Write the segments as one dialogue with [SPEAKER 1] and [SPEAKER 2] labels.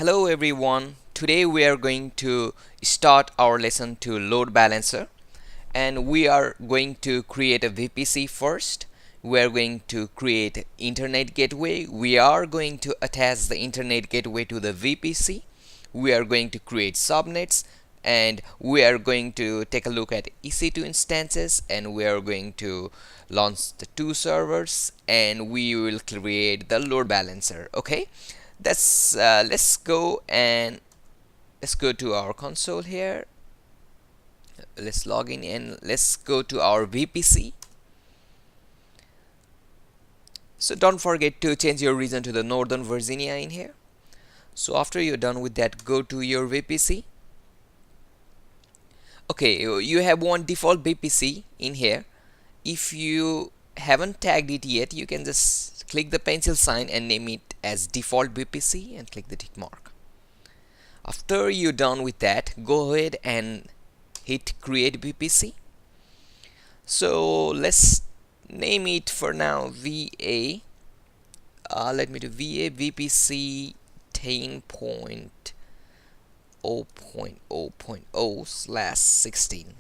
[SPEAKER 1] Hello everyone. Today we are going to start our lesson to load balancer, and we are going to create a VPC first. We are going to create internet gateway. We are going to attach the internet gateway to the VPC. We are going to create subnets, and we are going to take a look at EC2 instances, and we are going to launch the two servers, and we will create the load balancer. Okay, let's go to our console here. Let's log in and let's go to our VPC. So don't forget to change your region to the Northern Virginia in here. So after you're done with that, go to your VPC. Okay, you have one default VPC in here. If you haven't tagged it yet, you can just click the pencil sign and name it as default VPC and click the tick mark. After you're done with that, go ahead and hit create VPC. So let's name it for now VA. Let me do VA VPC 10.0.0.0/16.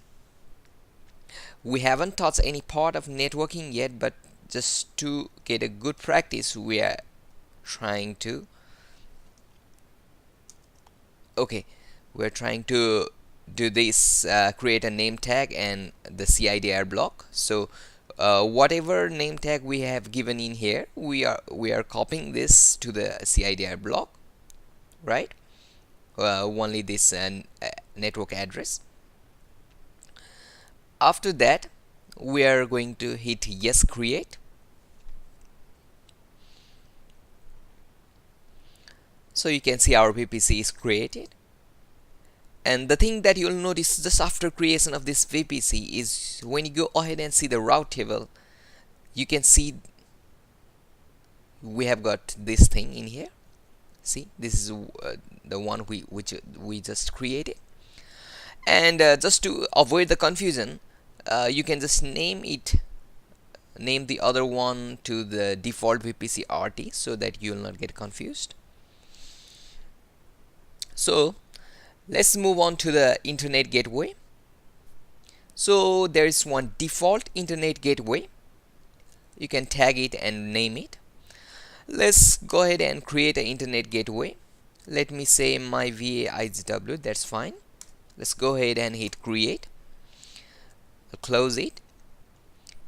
[SPEAKER 1] We haven't touched any part of networking yet, but just to get a good practice, we are trying to we're trying to do this, create a name tag and the CIDR block. So whatever name tag we have given in here, we are copying this to the CIDR block, right? Only this network address. After that, we are going to hit yes create. So you can see our VPC is created. And the thing that you'll notice just after creation of this VPC is when you go ahead and see the route table, you can see we have got this thing in here. See, this is the one which we just created. And just to avoid the confusion, you can just name the other one to the default VPC RT so that you will not get confused. So let's move on to the internet gateway. So there is one default internet gateway. You can tag it and name it. Let's go ahead and create an internet gateway. Let me say my VA IGW. That's fine. Let's go ahead and hit create. Close it.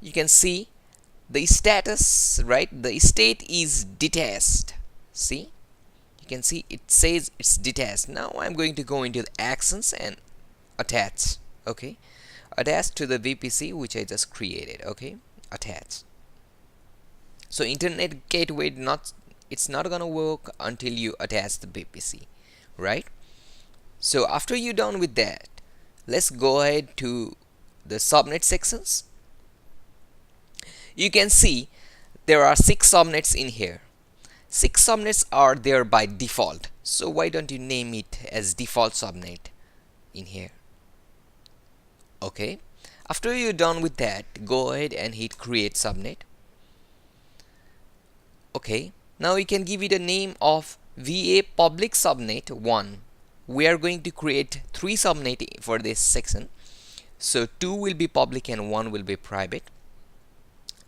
[SPEAKER 1] You can see the status, right? The state is detached. See, you can see it says it's detached. Now I'm going to go into the actions and attach. Okay, attach to the VPC which I just created. Okay, attach. So internet gateway it's not gonna work until you attach the VPC, right? So after you're done with that, let's go ahead to the subnet sections. You can see there are 6 subnets in here. 6 subnets are there by default, so why don't you name it as default subnet in here? Okay, after you're done with that, go ahead and hit create subnet. Okay, now you can give it a name of VA public subnet 1. We are going to create 3 subnet for this section, so 2 will be public and 1 will be private.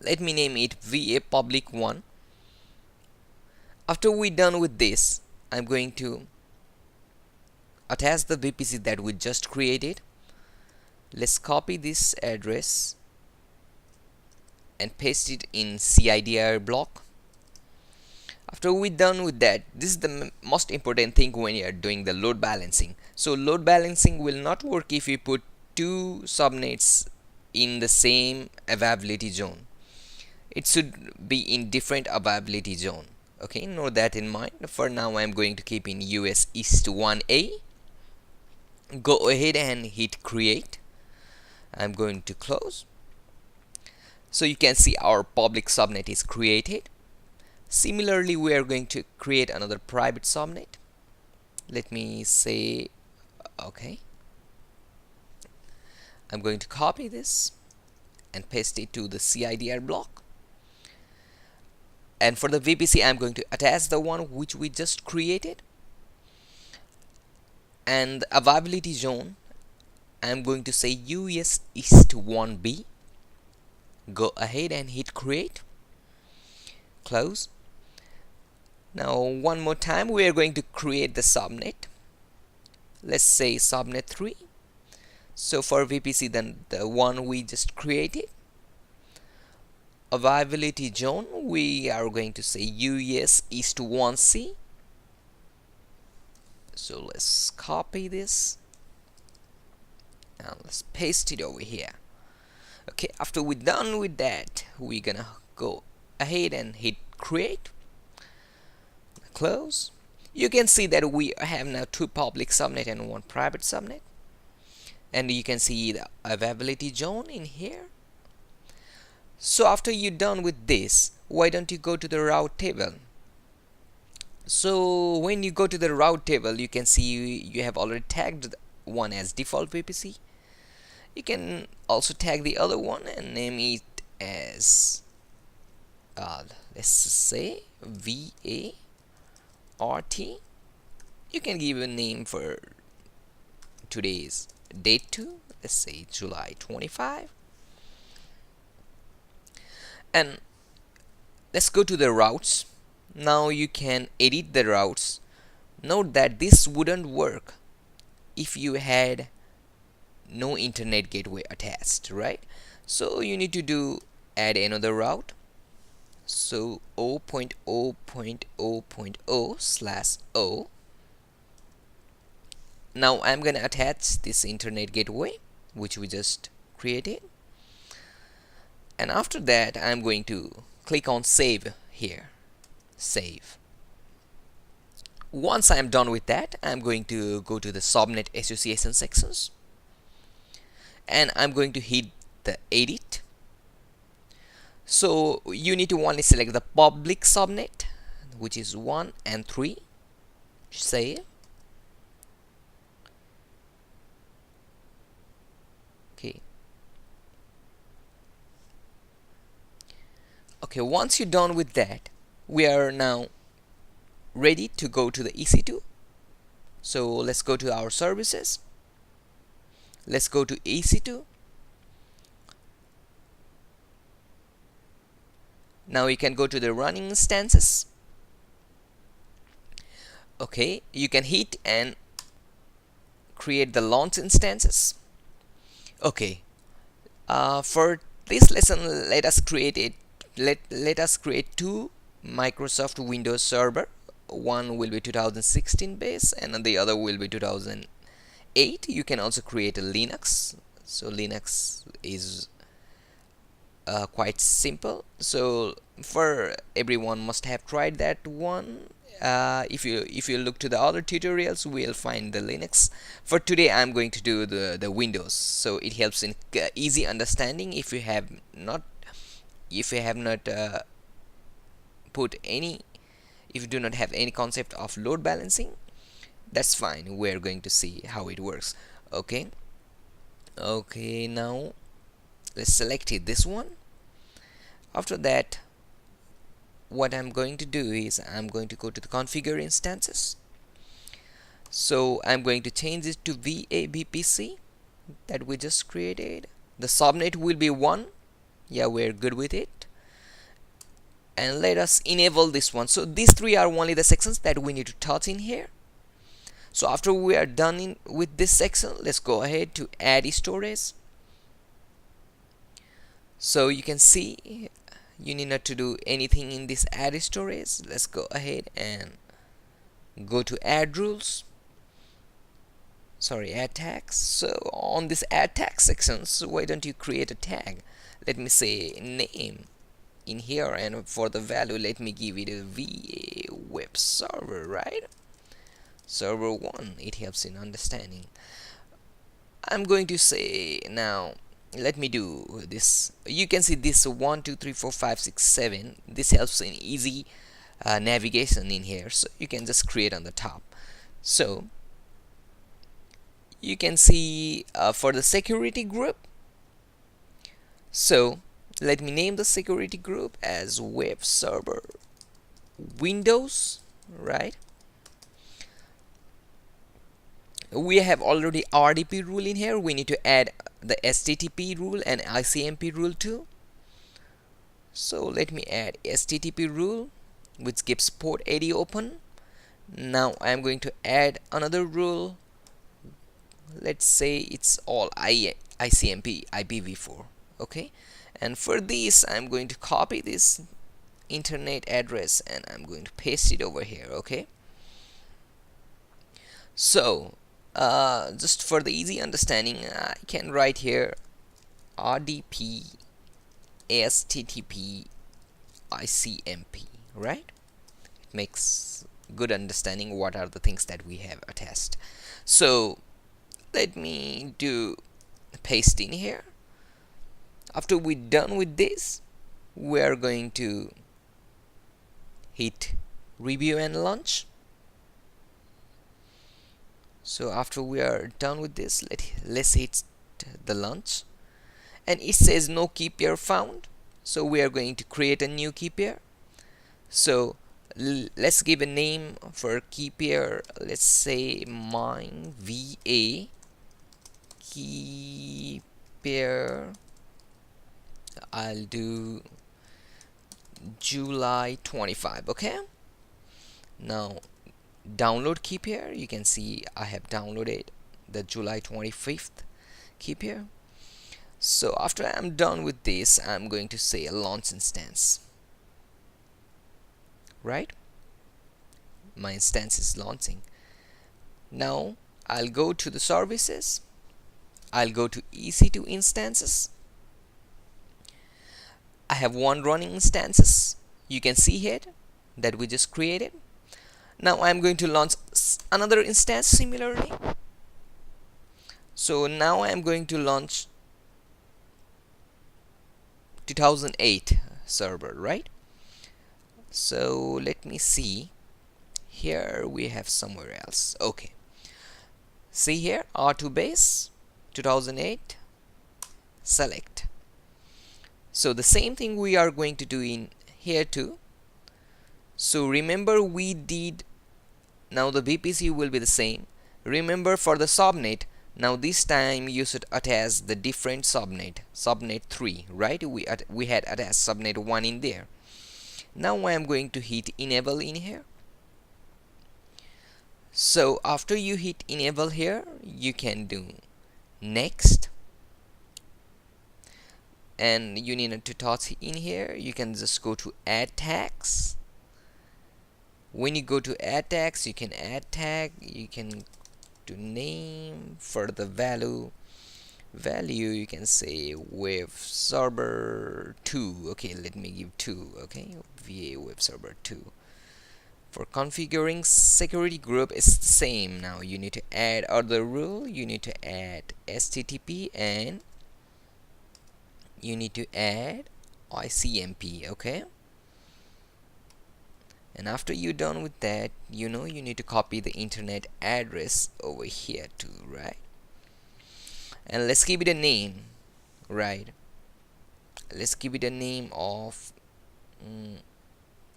[SPEAKER 1] Let me name it VA public 1. After we're done with this, I'm going to attach the VPC that we just created. Let's copy this address and paste it in CIDR block. After we're done with that, this is the most important thing when you are doing the load balancing. So load balancing will not work if you put 2 subnets in the same availability zone. It should be in different availability zone. Okay, know that in mind. For now I'm going to keep in US East 1A. Go ahead and hit create. I'm going to close. So you can see our public subnet is created. Similarly, we are going to create another private subnet. Let me say, okay, I'm going to copy this and paste it to the CIDR block. And for the VPC, I'm going to attach the one which we just created. and the availability zone, I'm going to say US East 1B. Go ahead and hit create, close. Now one more time we are going to create the subnet. Let's say subnet 3. So for VPC, then the one we just created. Availability zone, we are going to say US East 1C. So let's copy this and let's paste it over here. Okay, after we're done with that, we're gonna go ahead and hit create, close. You can see that we have now 2 public subnet and 1 private subnet, and you can see the availability zone in here. So after you're done with this, why don't you go to the route table? So when you go to the route table, you can see you have already tagged one as default VPC. You can also tag the other one and name it as let's say VART. You can give a name for today's date too. Let's say July 25. And let's go to the routes. Now you can edit the routes. Note that this wouldn't work if you had no internet gateway attached, right? So you need to add another route. So 0.0.0.0/0. Now I'm gonna attach this internet gateway which we just created, and after that I'm going to click on save here. Save. Once I'm done with that, I'm going to go to the subnet association sections and I'm going to hit the edit. So you need to only select the public subnet, which is 1 and 3. Save. Okay. Okay, once you're done with that, we are now ready to go to the EC2. So let's go to our services. Let's go to EC2. Now you can go to the running instances. Okay, you can hit and create the launch instances. Okay, for this lesson, let us create 2 Microsoft Windows server. One will be 2016 base and the other will be 2008. You can also create a Linux. So Linux is quite simple. So for everyone must have tried that one. If you look to the other tutorials, we'll find the Linux. For today, I'm going to do the Windows. So it helps in easy understanding. If you have not put any, if you do not have any concept of load balancing, that's fine. We're going to see how it works. Okay. Okay, now let's select this one. After that, what I'm going to do is I'm going to go to the configure instances. So I'm going to change it to VPC that we just created. The subnet will be 1. Yeah, we're good with it. And let us enable this one. So these 3 are only the sections that we need to touch in here. So after we are done with this section, let's go ahead to add storage. So you can see you need not to do anything in this add storage. Let's go ahead and go to add rules. Sorry, add tags. So on this add tag section, so why don't you create a tag? Let me say name in here, and for the value let me give it a VA web server, right? Server 1. It helps in understanding. I'm going to say now, let me do this. You can see this 1 2 3 4 5 6 7. This helps in easy navigation in here, so you can just create on the top. So you can see for the security group, so let me name the security group as web server Windows, right? we have already RDP rule in here. We need to add the STTP rule and ICMP rule too. So let me add STTP rule, which keeps port 80 open. Now I'm going to add another rule. Let's say it's all ICMP IPv4. Okay, and for this I'm going to copy this internet address and I'm going to paste it over here. Okay, so just for the easy understanding, I can write here RDP STTP ICMP, right? It makes good understanding what are the things that we have attached. So let me do paste in here. After we're done with this, we are going to hit review and launch. So after we are done with this, let's hit the launch, and it says no key pair found. So we are going to create a new key pair. So let's give a name for key pair. Let's say mine VA key pair. I'll do July 25. Okay, now download key pair. You can see I have downloaded the July 25th key pair. So after I'm done with this, I'm going to say a launch instance, right? My instance is launching. Now I'll go to the services. I'll go to EC2 instances. I have one running instances. You can see here that we just created. Now I'm going to launch another instance similarly. So now I'm going to launch 2008 server, right? So let me see. Here we have somewhere else. Okay, see here, R2 base 2008, select. So the same thing we are going to do in here too. So remember we did, now the VPC will be the same. Remember for the subnet, now this time you should attach the different subnet, subnet 3, right? We had attached subnet 1 in there. Now I am going to hit enable in here. So after you hit enable here, you can do next, and you need to touch in here. You can just go to add tags. When you go to add tags, you can add tag, you can do name. For the value you can say web server 2. Okay, let me give 2. Okay, VA web server 2. For configuring security group, it's the same. Now you need to add other rule, you need to add STTP, and you need to add ICMP. Okay, and after you're done with that, you need to copy the internet address over here too, right? And let's give it a name, right? Let's give it a name of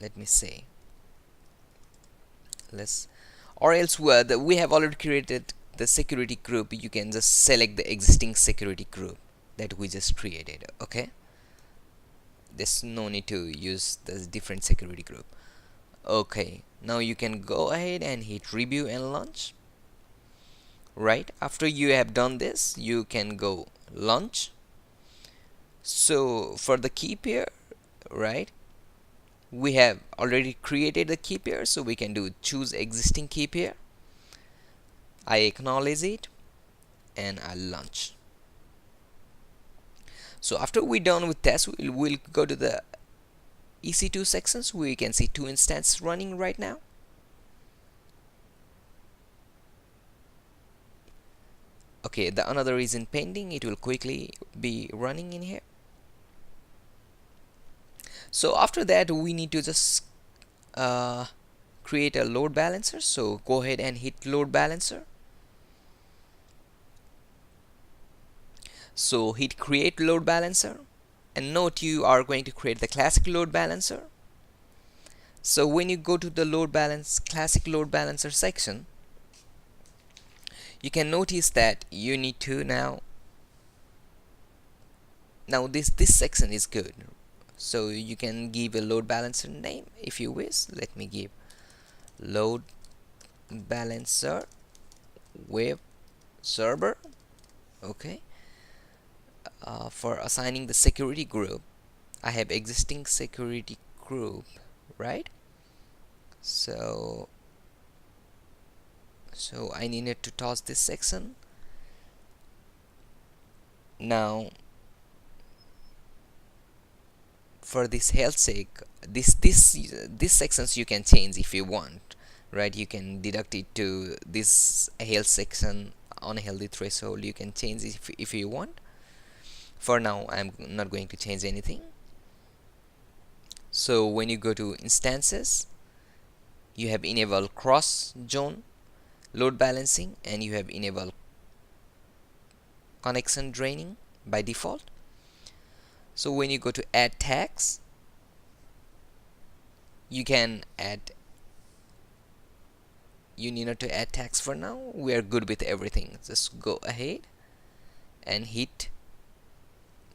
[SPEAKER 1] let me say, or else we have already created the security group. You can just select the existing security group that we just created. Okay, there's no need to use the different security group. Okay, now you can go ahead and hit review and launch, right? After you have done this, you can go launch. So for the key pair, right, we have already created the key pair, so we can do choose existing key pair. I acknowledge it and I'll launch. So after we're done with test, we'll go to the EC2 sections. We can see 2 instances running right now. Okay, the another is in pending. It will quickly be running in here. So after that, we need to just create a load balancer. So go ahead and hit load balancer. So hit create load balancer, and note you are going to create the classic load balancer. So when you go to the classic load balancer section, you can notice that you need to now this section is good, so you can give a load balancer name if you wish. Let me give load balancer web server. Okay. For assigning the security group, I have existing security group, right? So I needed to toss this section. Now for this health sake, this sections you can change if you want, right? You can deduct it to this health section unhealthy threshold. You can change it if you want. For now, I'm not going to change anything. So when you go to instances, you have enable cross zone load balancing, and you have enable connection draining by default. So when you go to add tags, you can add, you need not to add tags for now. We are good with everything. Just go ahead and hit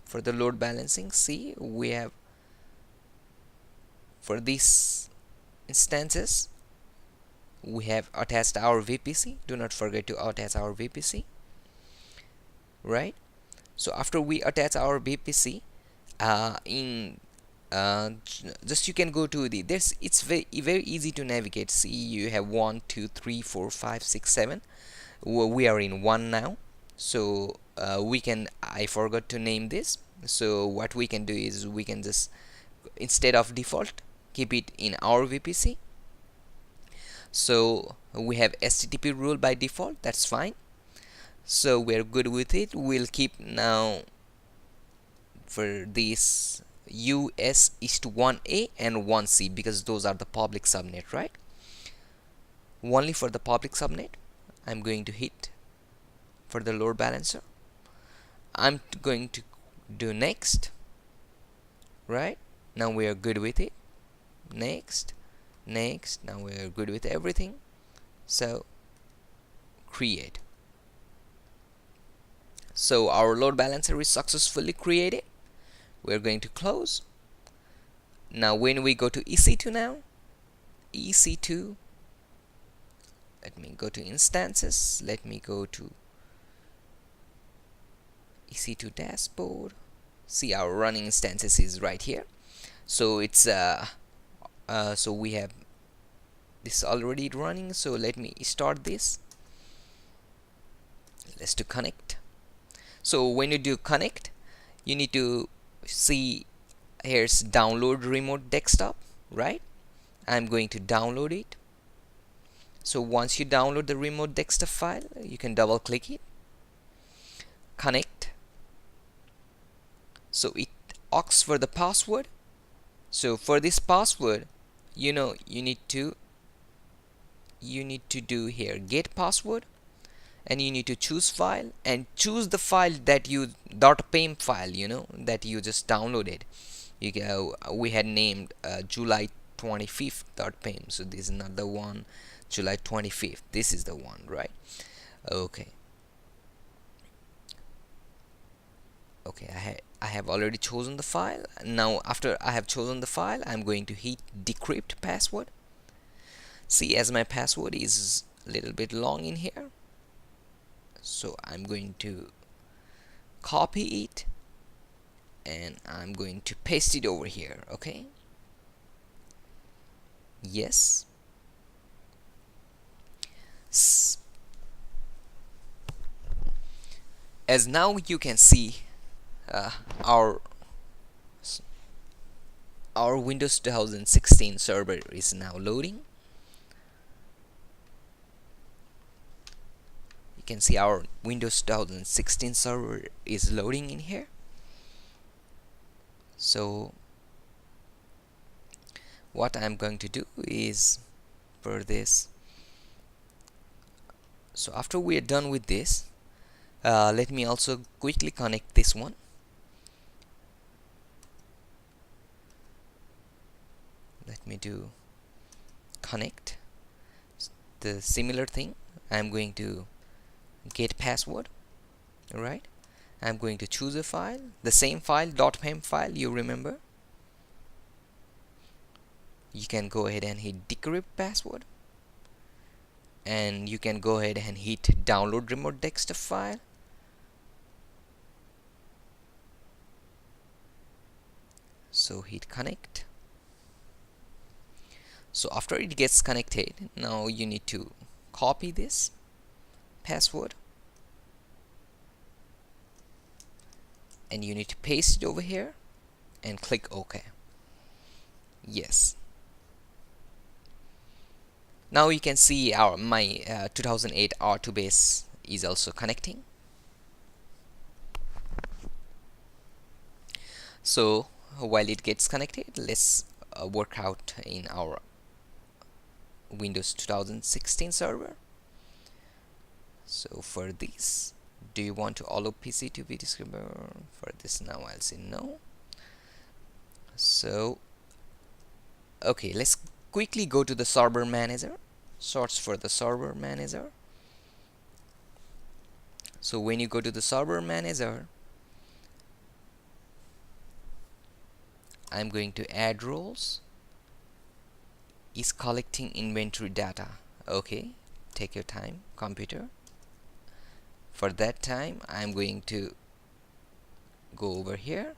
[SPEAKER 1] for the load balancing. See, we have for these instances we have attached our VPC. Do not forget to attach our VPC, right? So after we attach our VPC, just you can go to the it's very easy to navigate. See, you have 1 2 3 4 5 6 7. We are in 1 now, so we can, I forgot to name this, so what we can do is we can just, instead of default, keep it in our VPC. So we have HTTP rule by default, that's fine, so we're good with it. We'll keep now for this US is to 1A and 1C, because those are the public subnet, right? Only for the public subnet I'm going to hit for the load balancer. I'm going to do next, right? Now we are good with it. Next, now we are good with everything. So create. So our load balancer is successfully created. We're going to close. Now when we go to EC2 now, EC2, let me go to instances, let me go to EC2 dashboard. See, our running instances is right here. So it's so we have this already running. So let me start this. Let's do connect. So when you do connect, you need to see, here's download remote desktop, right? I'm going to download it. So once you download the remote desktop file, you can double click it, connect. So it asks for the password. So for this password, you need to do here get password, and you need to choose file and choose the file that you .pem file that you just downloaded. You go, we had named July 25th .pem, so this is not the one. July 25th, this is the one, right? Okay, I have already chosen the file. Now after I have chosen the file, I'm going to hit decrypt password. See, as my password is a little bit long in here, so I'm going to copy it and I'm going to paste it over here. Okay, yes. As now you can see, our Windows 2016 server is now loading. You can see our Windows 2016 server is loading in here. So what I'm going to do is for this, so after we are done with this, let me also quickly connect this one. Let me do connect. The similar thing, I'm going to get password. Right, I'm going to choose a file, the same file, .pem file, you remember. You can go ahead and hit decrypt password, and you can go ahead and hit download remote desktop file. So hit connect. So after it gets connected, now you need to copy this password and you need to paste it over here and click OK. Yes. Now you can see my 2008 R2 base is also connecting. So while it gets connected, let's work out in our Windows 2016 server. So for this, do you want to allow PC to be distributed? For this, now I'll say no. So okay, let's quickly go to the server manager, search for the server manager. So when you go to the server manager, I'm going to add roles, is collecting inventory data. Okay, take your time, computer. For that time, I'm going to go over here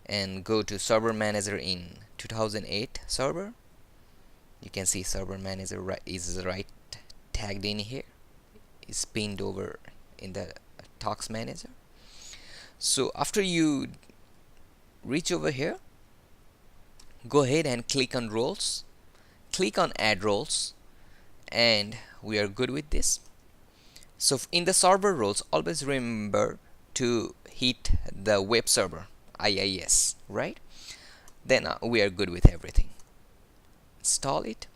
[SPEAKER 1] and go to server manager in 2008 server. You can see server manager is right tagged in here, is pinned over in the task manager. So after you reach over here, go ahead and click on roles, click on add roles, and we are good with this. So in the server roles, always remember to hit the web server IIS, right? Then we are good with everything. Install it.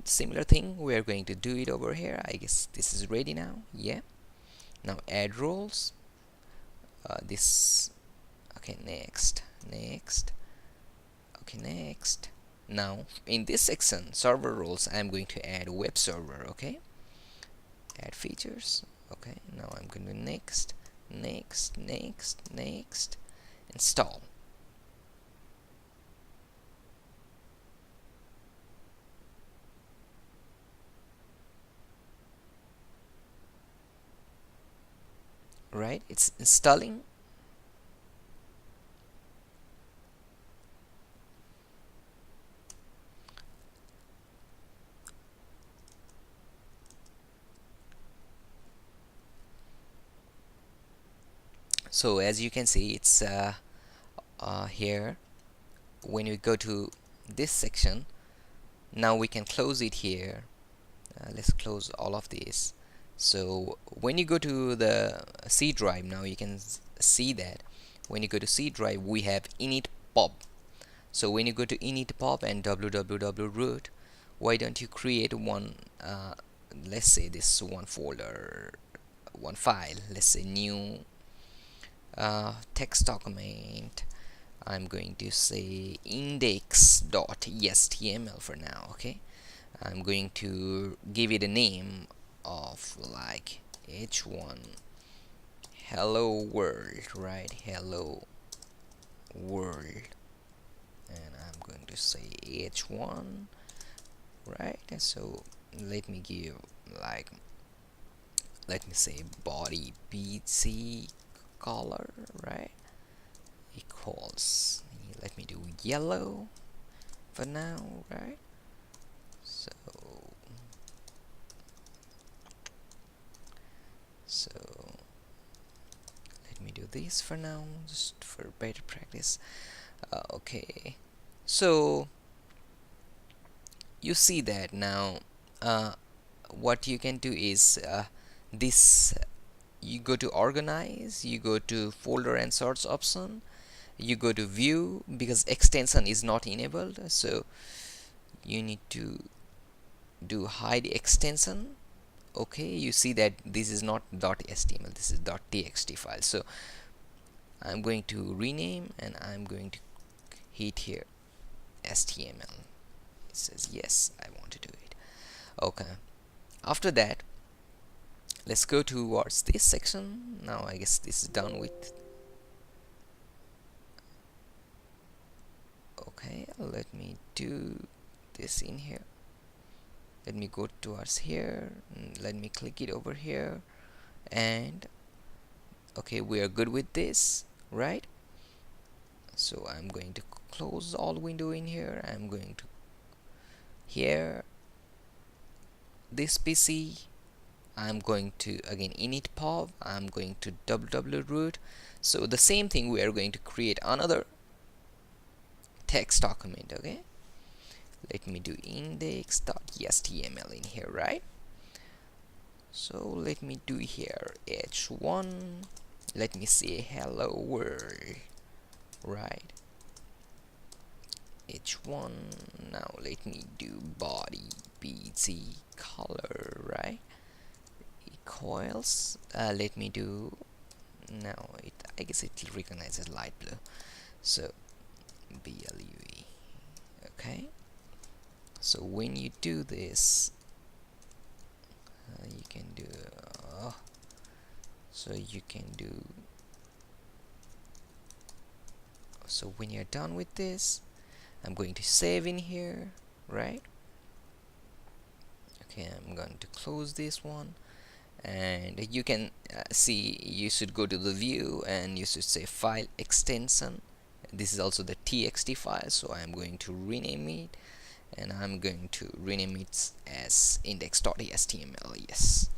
[SPEAKER 1] Similar thing, we are going to do it over here. I guess this is ready now. Yeah. Now add roles. This. Okay, next. Okay, next. Now in this section, server roles, I'm going to add web server. Okay. Add features. Okay. Now I'm going to next. Install. Right, it's installing. So as you can see, it's here. When we go to this section, now we can close it here. Let's close all of these. So when you go to the C drive, now you can see that when you go to C drive, we have init pub. So when you go to init pub and www root, why don't you create one, let's say this one folder, one file, let's say new text document. I'm going to say index.html for now. Okay, I'm going to give it a name of like h1 hello world, right? Hello world, and I'm going to say h1, right? And so let me give like, let me say body PC color, right, equals, let me do yellow for now, right? So let me do this for now, just for better practice. Okay, so you see that now what you can do is this, you go to organize, you go to folder and source option, you go to view, because extension is not enabled, so you need to do hide extension. Okay, you see that this is not .html, this is .txt file. So I'm going to rename and I'm going to hit here HTML. It says yes, I want to do it. Okay, After that, let's go towards this section. Now I guess this is done with. Okay, let me do this in here. Let me go towards here, let me click it over here, and okay, we are good with this, right? So I'm going to close all window in here. I'm going to here this PC. I'm going to again init pov. I'm going to www root. So the same thing, we are going to create another text document. Okay, let me do index.html in here, right? So let me do here h1. Let me say hello world, right? h1. Now let me do body bc color, right? Equals let me do, now I guess it recognizes light blue, so blue. Okay, so when you do this, you can do so you can do, so when you're done with this, I'm going to save in here, right? Okay, I'm going to close this one, and you can see, you should go to the view and you should say file extension. This is also the txt file, so I'm going to rename it, and I'm going to rename it as index.html. Yes.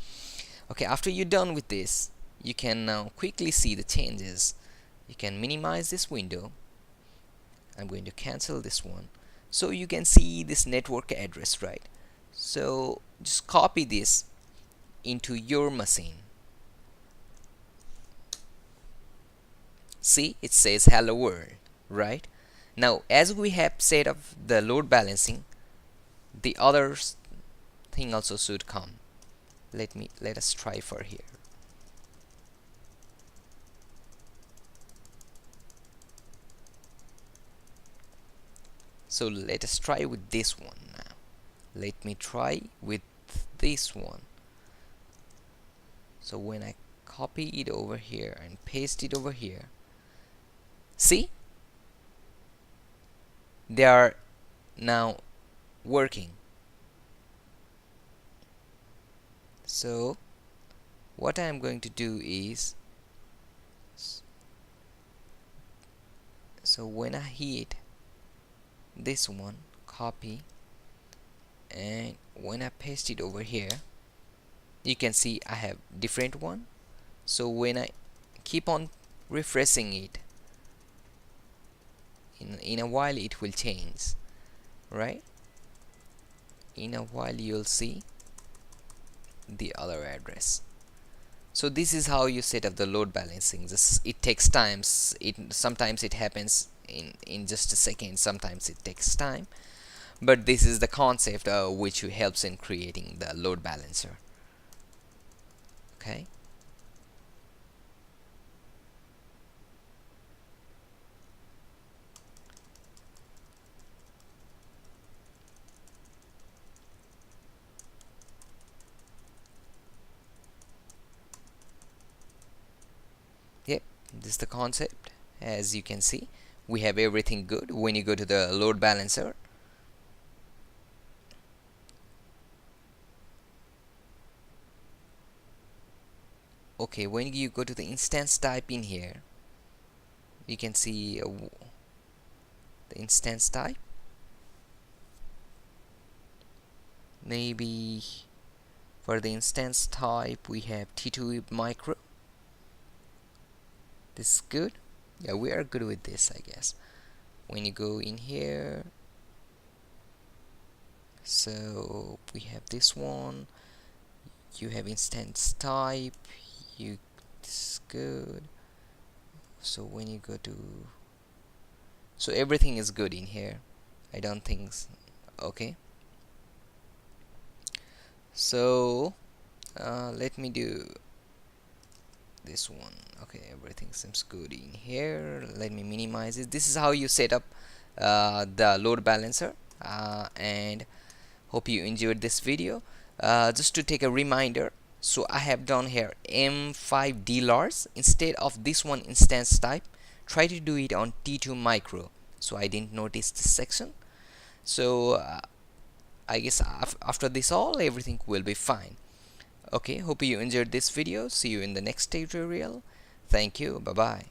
[SPEAKER 1] Okay, after you're done with this, you can now quickly see the changes. You can minimize this window. I'm going to cancel this one, so you can see this network address, right? So just copy this into your machine. See, it says hello world, right? Now as we have set up the load balancing, the other thing also should come. Let us try for here. So let us try with this one now. Let me try with this one. So when I copy it over here and paste it over here, see, they are now working. So what I'm going to do is, so when I hit this one, copy, and when I paste it over here, you can see I have different one. So when I keep on refreshing it, in a while it will change, right? In a while you'll see the other address. So this is how you set up the load balancing. It takes time. Sometimes it happens in just a second, sometimes it takes time, but this is the concept which helps in creating the load balancer. Okay, yep, this is the concept. As you can see, we have everything good. When you go to the load balancer, okay, when you go to the instance type in here, you can see the instance type. Maybe for the instance type we have T2 micro. This is good. Yeah, we are good with this, I guess. When you go in here, so we have this one, you have instance type, this is good. So when you go to, so everything is good in here. I don't think okay, so let me do this one. Okay, everything seems good in here. Let me minimize it. This is how you set up the load balancer, and hope you enjoyed this video. just to take a reminder, so I have done here M5D Lars instead of this one instance type. Try to do it on T2 micro. So I didn't notice this section. So I guess after this all, everything will be fine. Okay, hope you enjoyed this video. See you in the next tutorial. Thank you. Bye bye.